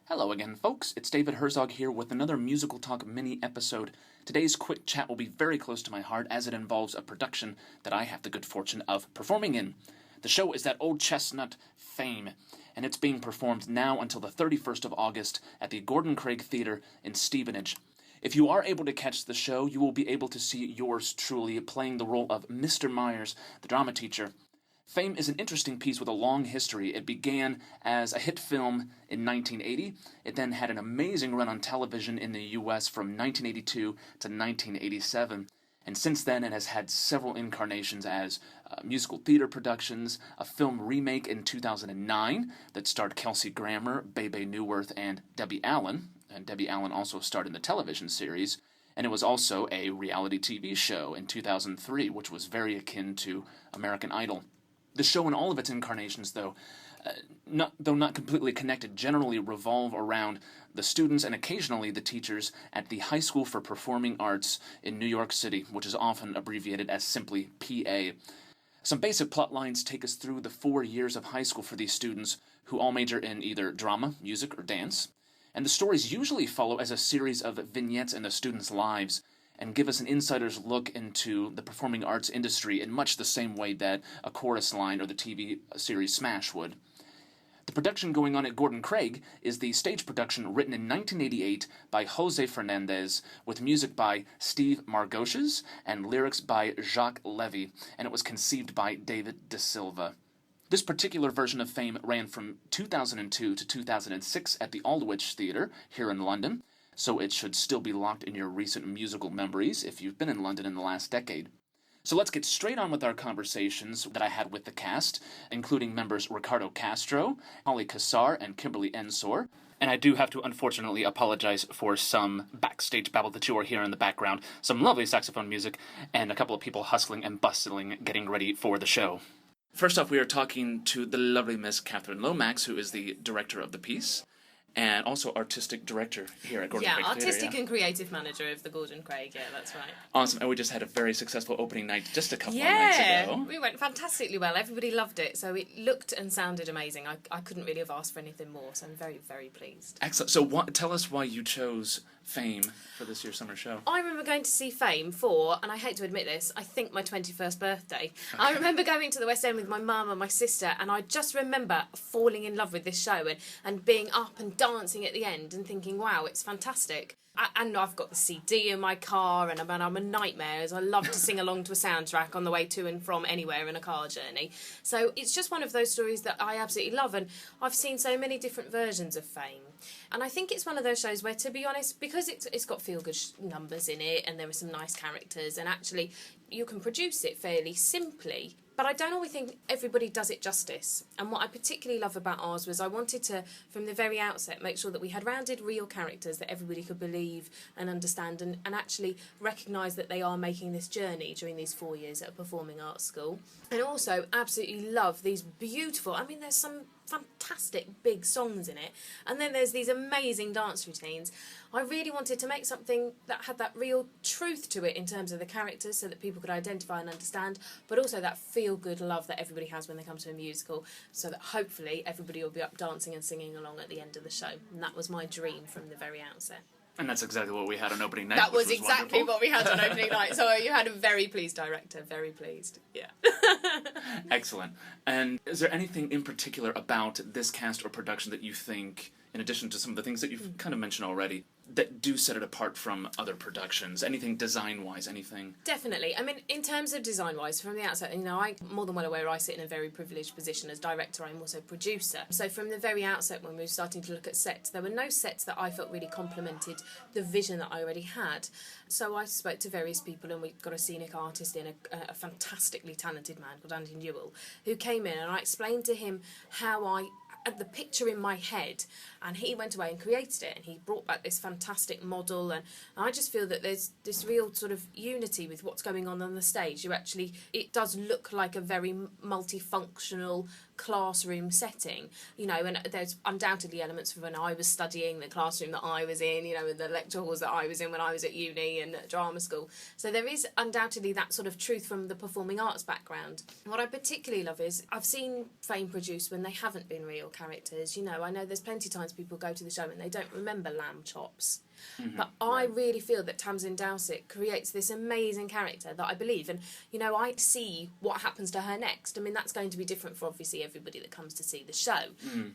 Hello again, folks. It's David Herzog here with another Musical Talk mini-episode. Today's quick chat will be very close to my heart as it involves a production that I have the good fortune of performing in. The show is that old chestnut, Fame, and it's being performed now until the 31st of August at the Gordon Craig Theatre in Stevenage. If you are able to catch the show, you will be able to see yours truly playing the role of Mr. Myers, the drama teacher. Fame is an interesting piece with a long history. It began as a hit film in 1980. It then had an amazing run on television in the US from 1982 to 1987. And since then, it has had several incarnations as musical theater productions, a film remake in 2009 that starred Kelsey Grammer, Bebe Neuwirth, and Debbie Allen. And Debbie Allen also starred in the television series. And it was also a reality TV show in 2003, which was very akin to American Idol. The show in all of its incarnations, though not completely connected, generally revolve around the students and occasionally the teachers at the High School for Performing Arts in New York City, which is often abbreviated as simply PA. Some basic plot lines take us through the 4 years of high school for these students, who all major in either drama, music, or dance. And the stories usually follow as a series of vignettes in the students' lives, and give us an insider's look into the performing arts industry in much the same way that a chorus line or the TV series Smash would. The production going on at Gordon Craig is the stage production written in 1988 by Jose Fernandez, with music by Steve Margoshes and lyrics by Jacques Levy, and it was conceived by David De Silva. This particular version of Fame ran from 2002 to 2006 at the Aldwych Theatre here in London, so it should still be locked in your recent musical memories if you've been in London in the last decade. So let's get straight on with our conversations that I had with the cast, including members Ricardo Castro, Hollie Cassar, and Kimberley Ensor. And I do have to unfortunately apologize for some backstage babble that you are hearing in the background, some lovely saxophone music, and a couple of people hustling and bustling getting ready for the show. First off, we are talking to the lovely Miss Catherine Lomax, who is the director of the piece, and also artistic director here at Gordon Craig Theatre. Artistic and creative manager of the Gordon Craig, that's right. Awesome, and we just had a very successful opening night just a couple of nights ago. We went fantastically well. Everybody loved it, so it looked and sounded amazing. I couldn't really have asked for anything more, so I'm very, very pleased. Excellent. So tell us why you chose Fame for this year's summer show. I remember going to see Fame for, and I hate to admit this, I think my 21st birthday. Okay. I remember going to the West End with my mum and my sister, and I just remember falling in love with this show and being up and dancing at the end and thinking, wow, it's fantastic. And I've got the CD in my car, and I'm a nightmare, as I love to sing along to a soundtrack on the way to and from anywhere in a car journey. So it's just one of those stories that I absolutely love, and I've seen so many different versions of Fame. And I think it's one of those shows where, to be honest, because it's got feel-good numbers in it, and there are some nice characters, and actually you can produce it fairly simply, but I don't always think everybody does it justice. And what I particularly love about ours was I wanted to, from the very outset, make sure that we had rounded, real characters that everybody could believe and understand and actually recognise that they are making this journey during these 4 years at a performing arts school. And also absolutely love these beautiful, there's some fantastic big songs in it, and then there's these amazing dance routines. I really wanted to make something that had that real truth to it in terms of the characters, so that people could identify and understand, but also that feel-good love that everybody has when they come to a musical, so that hopefully everybody will be up dancing and singing along at the end of the show. And that was my dream from the very outset. And that's exactly what we had on opening night. That was exactly what we had on opening night. So you had a very pleased director, very pleased. Yeah. Excellent. And is there anything in particular about this cast or production that you think, in addition to some of the things that you've kind of mentioned already, that do set it apart from other productions? Anything design-wise, anything? Definitely. In terms of design-wise, from the outset, I'm more than well aware I sit in a very privileged position as director. I'm also producer. So from the very outset, when we were starting to look at sets, there were no sets that I felt really complemented the vision that I already had. So I spoke to various people, and we got a scenic artist in, a fantastically talented man called Andy Newell, who came in, and I explained to him how I had the picture in my head, and he went away and created it, and he brought back this fantastic model, and I just feel that there's this real sort of unity with what's going on the stage. It does look like a very multifunctional classroom setting, you know, and there's undoubtedly elements from when I was studying, the classroom that I was in, you know, and the lecture halls that I was in when I was at uni and at drama school. So there is undoubtedly that sort of truth from the performing arts background. What I particularly love is I've seen Fame produced when they haven't been real characters. You know, I know there's plenty of times people go to the show and they don't remember lamb chops. But I really feel that Tamsin Dowsett creates this amazing character that I believe, and you know, I see what happens to her next. I mean, that's going to be different for obviously everybody that comes to see the show.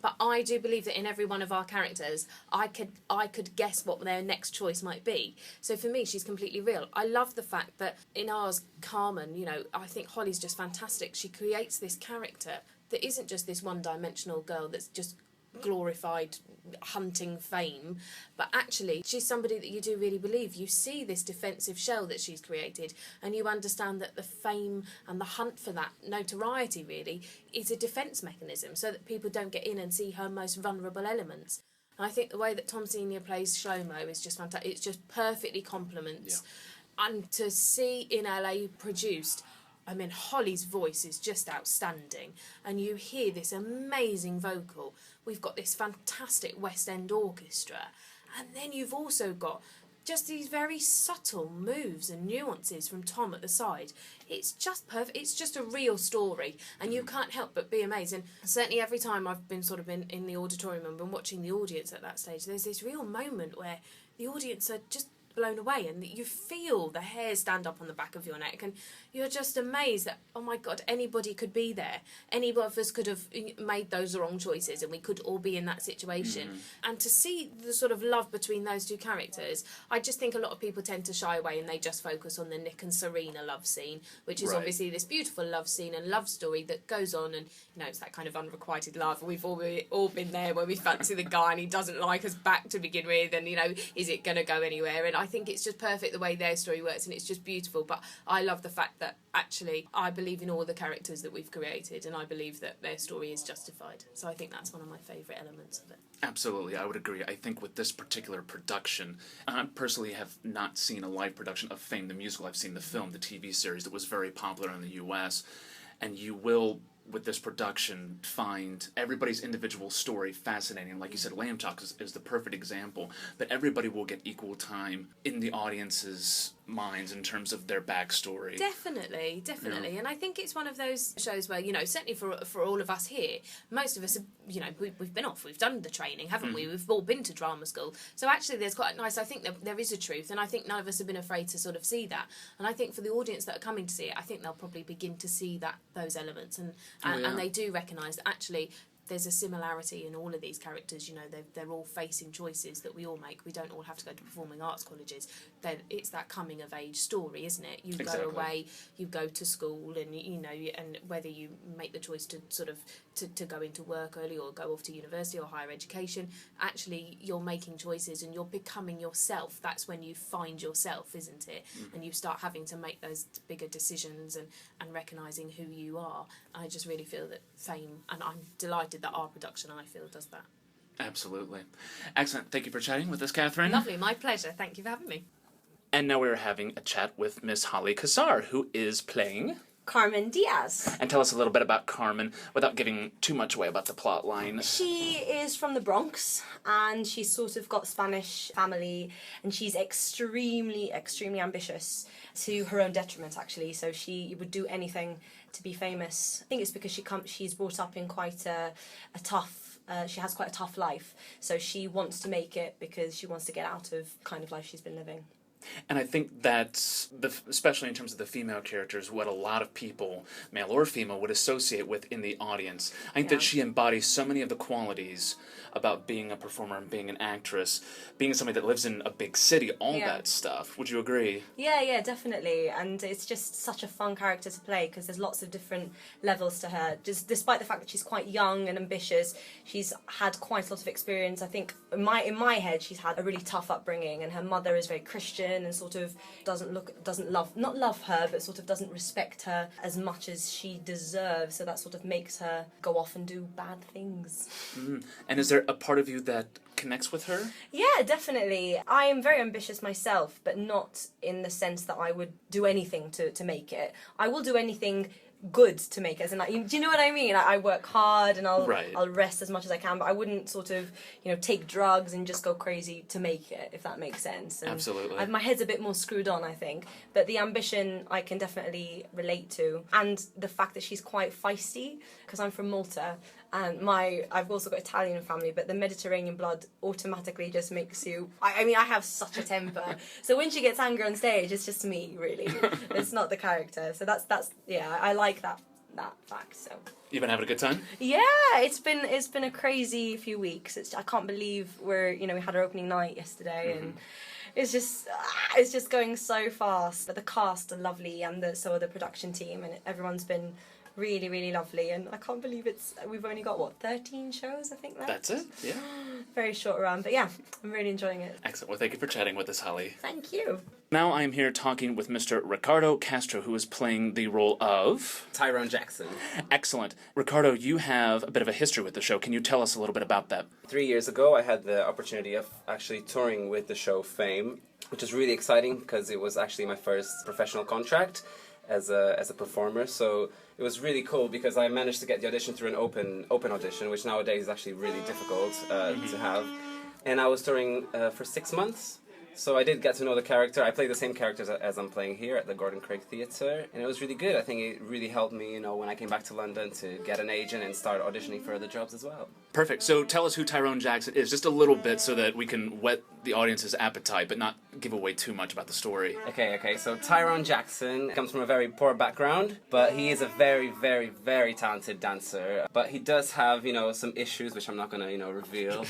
But I do believe that in every one of our characters, I could guess what their next choice might be. So for me, she's completely real. I love the fact that in ours, Carmen, you know, I think Hollie's just fantastic. She creates this character that isn't just this one-dimensional girl that's just glorified hunting fame, but actually she's somebody that you do really believe. You see this defensive shell that she's created, and you understand that the fame and the hunt for that notoriety really is a defence mechanism so that people don't get in and see her most vulnerable elements. And I think the way that Tom Senior plays Shlomo is just fantastic. It's just perfectly complements. And to see in LA produced, I mean, Hollie's voice is just outstanding, and you hear this amazing vocal. We've got this fantastic West End orchestra, and then you've also got just these very subtle moves and nuances from Tom at the side. It's just perfect. It's just a real story, and you can't help but be amazed. And certainly every time I've been sort of in the auditorium and been watching the audience at that stage, there's this real moment where the audience are just blown away, and you feel the hairs stand up on the back of your neck, and you're just amazed that, oh my God, anybody could be there. Any of us could have made those wrong choices, and we could all be in that situation. And to see the sort of love between those two characters, I just think a lot of people tend to shy away and they just focus on the Nick and Serena love scene, which is obviously this beautiful love scene and love story that goes on, and you know, it's that kind of unrequited love. We've all been there where we fancy the guy and he doesn't like us back to begin with, and you know, is it going to go anywhere? And I think it's just perfect the way their story works, and it's just beautiful. But I love the fact that actually I believe in all the characters that we've created, and I believe that their story is justified. So I think that's one of my favourite elements of it. Absolutely, I would agree. I think with this particular production, I personally have not seen a live production of Fame the musical. I've seen the film, the TV series that was very popular in the US, and you will, with this production, find everybody's individual story fascinating. Like you said, Lamb Talk is the perfect example, but everybody will get equal time in the audience's minds in terms of their backstory. Definitely. Yeah. And I think it's one of those shows where, you know, certainly for all of us here, most of us, you know, we've been off, we've done the training, haven't we? We've all been to drama school. So actually there's quite a nice, I think there is a truth, and I think none of us have been afraid to sort of see that. And I think for the audience that are coming to see it, I think they'll probably begin to see those elements, and they do recognise that actually there's a similarity in all of these characters. You know, they're all facing choices that we all make. We don't all have to go to performing arts colleges. It's that coming of age story, isn't it? You go away, you go to school, and you know, and whether you make the choice to sort of to go into work early or go off to university or higher education, actually you're making choices and you're becoming yourself. That's when you find yourself, isn't it? And you start having to make those bigger decisions and recognising who you are. I just really feel that Fame, and I'm delighted that our production, I feel, does that. Absolutely. Excellent. Thank you for chatting with us, Catherine. Lovely. My pleasure. Thank you for having me. And now we're having a chat with Miss Hollie Cassar, who is playing Carmen Diaz. And tell us a little bit about Carmen without giving too much away about the plot line. She is from the Bronx, and she's sort of got Spanish family, and she's extremely ambitious, to her own detriment, actually. So she would do anything to be famous. I think it's because she's brought up in quite a tough, she has quite a tough life. So she wants to make it because she wants to get out of the kind of life she's been living. And I think that's, especially in terms of the female characters, what a lot of people, male or female, would associate with in the audience. I think that she embodies so many of the qualities about being a performer and being an actress, being somebody that lives in a big city, all that stuff. Would you agree? Yeah, definitely. And it's just such a fun character to play because there's lots of different levels to her. Just despite the fact that she's quite young and ambitious, she's had quite a lot of experience. I think in my head, she's had a really tough upbringing, and her mother is very Christian and sort of not love her, but sort of doesn't respect her as much as she deserves. So that sort of makes her go off and do bad things. And is there a part of you that connects with her? Yeah, definitely. I am very ambitious myself, but not in the sense that I would do anything to make it. I will do anything good to make it. As in, like, do you know what I mean? I work hard and I'll rest as much as I can, but I wouldn't sort of, take drugs and just go crazy to make it, if that makes sense. And absolutely. my head's a bit more screwed on, I think. But the ambition I can definitely relate to, and the fact that she's quite feisty, because I'm from Malta. And I've also got Italian family, but the Mediterranean blood automatically just makes you... I mean, I have such a temper. So when she gets angry on stage, it's just me, really. It's not the character. So that's I like that fact, so... You've been having a good time? Yeah, it's been a crazy few weeks. I can't believe we had our opening night yesterday, and it's just going so fast. But the cast are lovely, and so are the production team, and everyone's been really, really lovely, and I can't believe we've only got 13 shows, I think that's it. Yeah, very short run, but yeah, I'm really enjoying it. Excellent. Well, thank you for chatting with us, Hollie. Thank you. Now I am here talking with Mr. Ricardo Castro, who is playing the role of Tyrone Jackson. Excellent. Ricardo, you have a bit of a history with the show. Can you tell us a little bit about that? 3 years ago, I had the opportunity of actually touring with the show Fame, which was really exciting because it was actually my first professional contract as a performer. So it was really cool because I managed to get the audition through an open audition, which nowadays is actually really difficult to have. And I was touring for 6 months. So I did get to know the character. I played the same characters as I'm playing here at the Gordon Craig Theatre, and it was really good. I think it really helped me, when I came back to London, to get an agent and start auditioning for other jobs as well. Perfect. So tell us who Tyrone Jackson is, just a little bit, so that we can whet the audience's appetite, but not give away too much about the story. Okay. So Tyrone Jackson comes from a very poor background, but he is a very, very, very talented dancer. But he does have, some issues, which I'm not going to, reveal.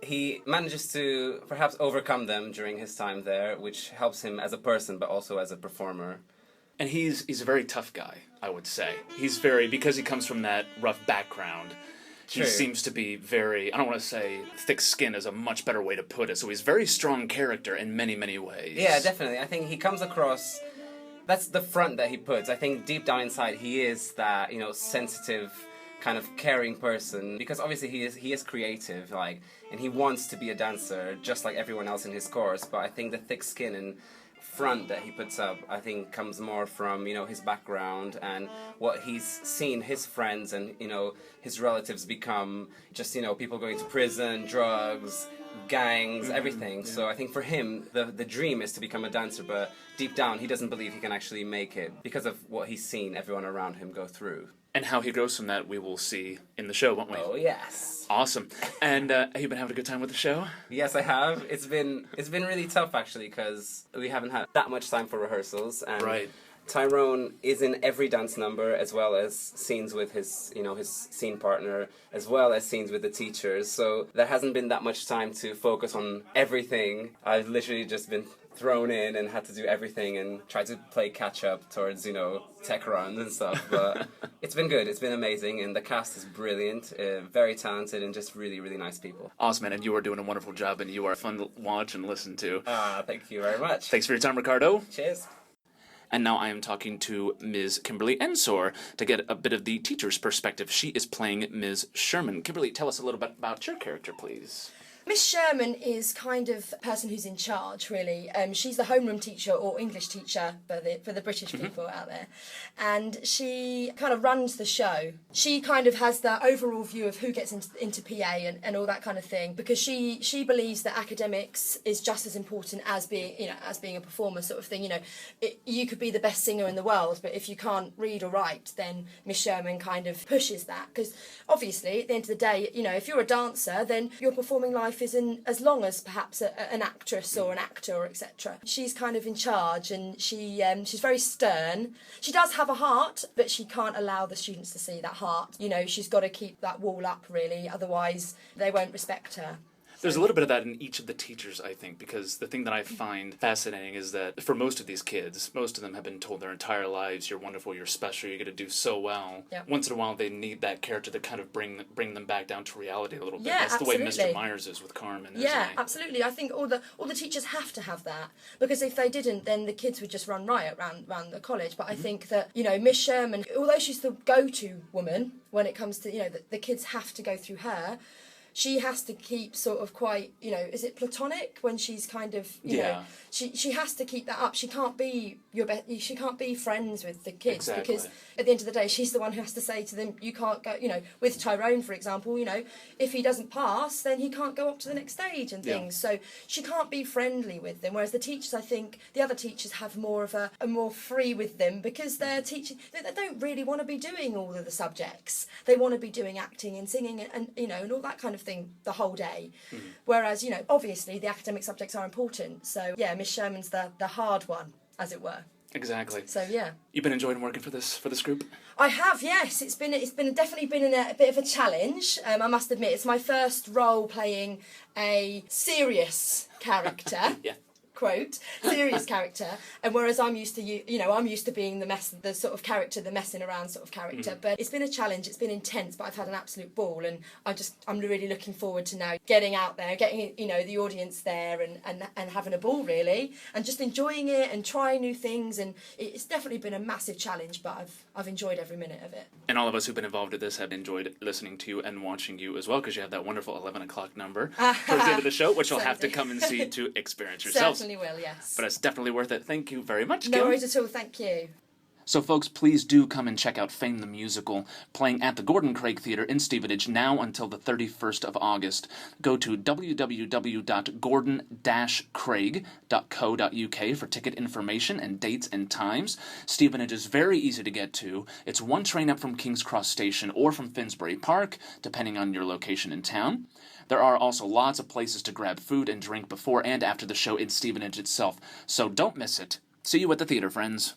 He manages to perhaps overcome them during his time there, which helps him as a person, but also as a performer. And he's a very tough guy, I would say. Because he comes from that rough background, he seems to be very, I don't want to say thick skin is a much better way to put it, so he's a very strong character in many, many ways. Yeah, definitely. I think he comes across, that's the front that he puts. I think deep down inside he is that, sensitive, kind of caring person, because obviously he is creative, and he wants to be a dancer just like everyone else in his course, but I think the thick skin and front that he puts up, I think, comes more from, his background and what he's seen his friends and, his relatives become, just, people going to prison, drugs, gangs, everything. Yeah. So I think for him, the dream is to become a dancer, but deep down he doesn't believe he can actually make it because of what he's seen everyone around him go through. And how he grows from that, we will see in the show, won't we? Oh, yes. Awesome. And have you been having a good time with the show? Yes, I have. It's been really tough, actually, because we haven't had that much time for rehearsals. And right. Tyrone is in every dance number, as well as scenes with his scene partner, as well as scenes with the teachers. So there hasn't been that much time to focus on everything. I've literally just been thrown in and had to do everything and try to play catch up towards, tech runs and stuff. But it's been good. It's been amazing. And the cast is brilliant, very talented, and just really, really nice people. Awesome, man. And you are doing a wonderful job, and you are fun to watch and listen to. Thank you very much. Thanks for your time, Ricardo. Cheers. And now I am talking to Ms. Kimberley Ensor to get a bit of the teacher's perspective. She is playing Ms. Sherman. Kimberley, tell us a little bit about your character, please. Miss Sherman is kind of a person who's in charge, really. She's the homeroom teacher or English teacher for the British people out there. And she kind of runs the show. She kind of has the overall view of who gets into PA and all that kind of thing, because she believes that academics is just as important as being a performer, sort of thing. You could be the best singer in the world, but if you can't read or write, then Miss Sherman kind of pushes that. Because obviously, at the end of the day, if you're a dancer, then your performing life isn't as long as perhaps an actress or an actor, etc. She's kind of in charge, and she's very stern. She does have a heart, but she can't allow the students to see that heart. She's got to keep that wall up, really, otherwise they won't respect her. There's a little bit of that in each of the teachers, I think, because the thing that I find fascinating is that for most of these kids, most of them have been told their entire lives, you're wonderful, you're special, you're going to do so well. Yep. Once in a while, they need that character to kind of bring them back down to reality a little bit. Yeah, That's absolutely. the way Mr. Myers is with Carmen, isn't Yeah, he? absolutely. I think all the teachers have to have that, because if they didn't, then the kids would just run riot around the college. But I think that, Miss Sherman, although she's the go-to woman when it comes to, the kids have to go through her, she has to keep sort of quite, you know, is it platonic when she's kind of, you know, she has to keep that up. She can't be she can't be friends with the kids because at the end of the day, she's the one who has to say to them, you can't go, you know, with Tyrone, for example, you know, if he doesn't pass, then he can't go up to the next stage and things. So she can't be friendly with them. Whereas the teachers, I think, the other teachers have more of a more free with them because they're teaching, they don't really want to be doing all of the subjects. They want to be doing acting and singing and you know, and all that kind of thing the whole day. Whereas, you know, obviously the academic subjects are important. So yeah, Miss Sherman's the hard one, as it were. Exactly. So yeah. You've been enjoying working for this group? I have, yes. It's definitely been a bit of a challenge. I must admit, it's my first role playing a serious character. Yeah. Quote, serious character, and whereas I'm used to I'm used to being the sort of character, the messing around sort of character. But it's been a challenge, it's been intense, but I've had an absolute ball, and I'm really looking forward to now getting out there, getting, you know, the audience there and having a ball really, and just enjoying it and trying new things. And it's definitely been a massive challenge, but I've enjoyed every minute of it. And all of us who've been involved with this have enjoyed listening to you and watching you as well, because you have that wonderful 11 o'clock number towards the end of the show, which you'll have to come and see to experience yourselves. Certainly will, yes. But it's definitely worth it. Thank you very much, Kim. No worries at all, thank you. So folks, please do come and check out Fame the Musical, playing at the Gordon Craig Theatre in Stevenage now until the 31st of August. Go to www.gordon-craig.co.uk for ticket information and dates and times. Stevenage is very easy to get to. It's one train up from King's Cross Station or from Finsbury Park, depending on your location in town. There are also lots of places to grab food and drink before and after the show in Stevenage itself, so don't miss it. See you at the theatre, friends.